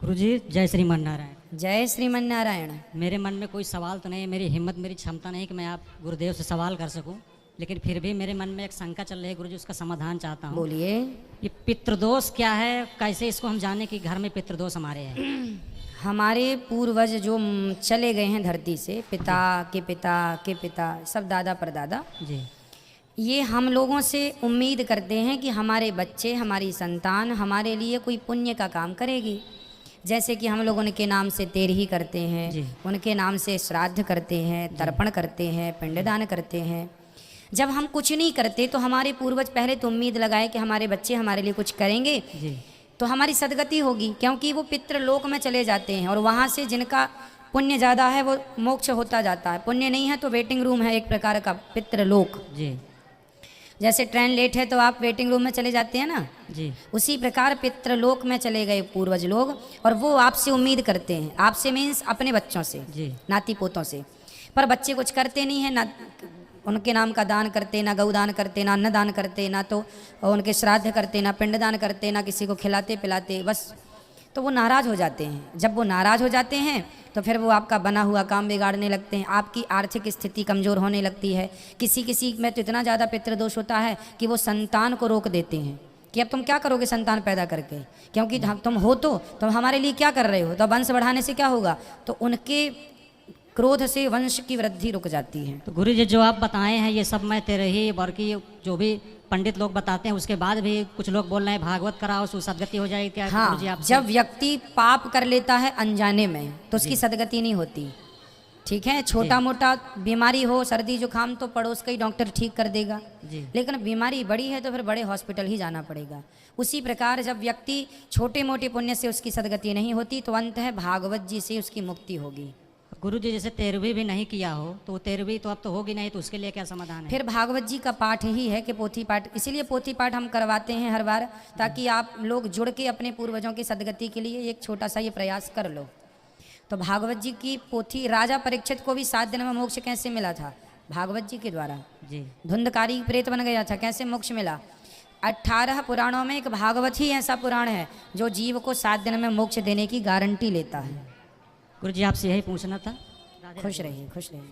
गुरुजी जय श्रीमान नारायण। जय श्रीमन नारायण। मेरे मन में कोई सवाल तो नहीं, मेरी हिम्मत मेरी क्षमता नहीं कि मैं आप गुरुदेव से सवाल कर सकूं, लेकिन फिर भी मेरे मन में एक शंका चल रही है गुरुजी, उसका समाधान चाहता हूं। बोलिए। ये पितृदोष क्या है, कैसे इसको हम जाने कि घर में पितृदोष हमारे हैं? हमारे पूर्वज जो चले गए हैं धरती से, पिता के पिता के पिता, सब दादा परदादा जी ये हम लोगों से उम्मीद करते हैं कि हमारे बच्चे, हमारी संतान हमारे लिए कोई पुण्य का काम करेगी। जैसे कि हम लोग उनके नाम से तेरही करते हैं, उनके नाम से श्राद्ध करते हैं, तर्पण करते हैं, पिंडदान करते हैं। जब हम कुछ नहीं करते तो हमारे पूर्वज पहले तो उम्मीद लगाए कि हमारे बच्चे हमारे लिए कुछ करेंगे तो हमारी सदगति होगी, क्योंकि वो पितृलोक में चले जाते हैं और वहाँ से जिनका पुण्य ज़्यादा है वो मोक्ष होता जाता है। पुण्य नहीं है तो वेटिंग रूम है एक प्रकार का पितृलोक। जी जैसे ट्रेन लेट है तो आप वेटिंग रूम में चले जाते हैं ना, जी उसी प्रकार पितृलोक में चले गए पूर्वज लोग और वो आपसे उम्मीद करते हैं, आपसे मीन्स अपने बच्चों से, नाती पोतों से। पर बच्चे कुछ करते नहीं है, ना उनके नाम का दान करते, ना गौदान करते, ना अन्नदान करते, ना तो उनके श्राद्ध करते, ना पिंडदान करते, ना किसी को खिलाते पिलाते, बस। तो वो नाराज़ हो जाते हैं। जब वो नाराज़ हो जाते हैं तो फिर वो आपका बना हुआ काम बिगाड़ने लगते हैं, आपकी आर्थिक स्थिति कमज़ोर होने लगती है। किसी किसी में तो इतना ज़्यादा पितृदोष होता है कि वो संतान को रोक देते हैं कि अब तुम क्या करोगे संतान पैदा करके, क्योंकि तुम हो तो तुम हमारे लिए क्या कर रहे हो, तो वंश बढ़ाने से क्या होगा। तो उनके क्रोध से वंश की वृद्धि रुक जाती है। तो गुरु जी जो आप बताए हैं ये सब मैं तेरे ही बाकी जो भी पंडित लोग बताते हैं, उसके बाद भी कुछ लोग बोल रहे हैं भागवत कराओ तो सदगति हो जाएगी क्या? हाँ, आप जब व्यक्ति पाप कर लेता है अनजाने में तो उसकी सदगति नहीं होती। ठीक है, छोटा मोटा बीमारी हो, सर्दी जुकाम, तो पड़ोस का ही डॉक्टर ठीक कर देगा, लेकिन बीमारी बड़ी है तो फिर बड़े हॉस्पिटल ही जाना पड़ेगा। उसी प्रकार जब व्यक्ति छोटे मोटे पुण्य से उसकी सदगति नहीं होती तो अंत है भागवत जी से उसकी मुक्ति होगी। गुरु जी जैसे 13वीं भी नहीं किया हो तो 13वीं तो अब तो होगी नहीं, तो उसके लिए क्या समाधान है? फिर भागवत जी का पाठ ही है कि पोथी पाठ, इसीलिए पोथी पाठ हम करवाते हैं हर बार, ताकि आप लोग जुड़ के अपने पूर्वजों की सदगति के लिए एक छोटा सा ये प्रयास कर लो। तो भागवत जी की पोथी, राजा परीक्षित को भी 7 दिन में मोक्ष कैसे मिला था? भागवत जी के द्वारा। जी धुंधकारी प्रेत बन गया था, कैसे मोक्ष मिला? 18 पुराणों में एक भागवत ही ऐसा पुराण है जो जीव को 7 दिन में मोक्ष देने की गारंटी लेता है। गुरु जी आपसे यही पूछना था। खुश रहिए, खुश रहिए।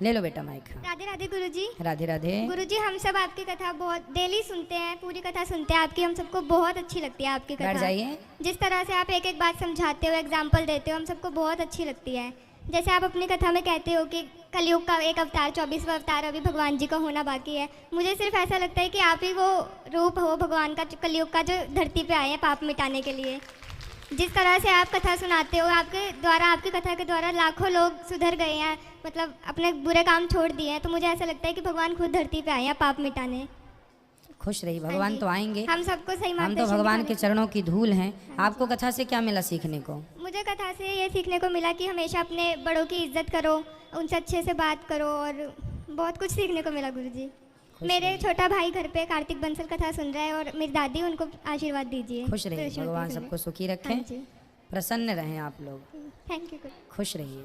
ले लो बेटा माइक। राधे राधे गुरुजी। राधे राधे। गुरुजी हम सब आपकी कथा बहुत डेली सुनते हैं, पूरी कथा सुनते हैं आपकी, हम सबको बहुत अच्छी लगती है आपकी कथा। बैठ जाइए। जिस तरह से आप एक एक बात समझाते हो, एग्जाम्पल देते हो, हम सबको बहुत अच्छी लगती है। जैसे आप अपनी कथा में कहते हो कि कलयुग का एक अवतार, 24वां अवतार अभी भगवान जी का होना बाकी है। मुझे सिर्फ ऐसा लगता है कि आप ही वो रूप हो भगवान का, कलयुग का, जो धरती पे आए हैं पाप मिटाने के लिए। जिस तरह से आप कथा सुनाते हो, आपके द्वारा, आपकी कथा के द्वारा लाखों लोग सुधर गए हैं, मतलब अपने बुरे काम छोड़ दिए हैं। तो मुझे ऐसा लगता है कि भगवान खुद धरती पे आए हैं पाप मिटाने। खुश रही, भगवान तो आएंगे। हम सबको सही हम तो भगवान के चरणों की धूल हैं। आपको कथा से क्या मिला सीखने को? मुझे कथा से ये सीखने को मिला कि हमेशा अपने बड़ों की इज्जत करो, उनसे अच्छे से बात करो, और बहुत कुछ सीखने को मिला गुरुजी। मेरे छोटा भाई घर पे कार्तिक बंसल कथा सुन रहा है और मेरी दादी, उनको आशीर्वाद दीजिए। खुश रहिए, भगवान सबको सुखी रखें, प्रसन्न रहें आप लोग। Thank you. खुश रहिए।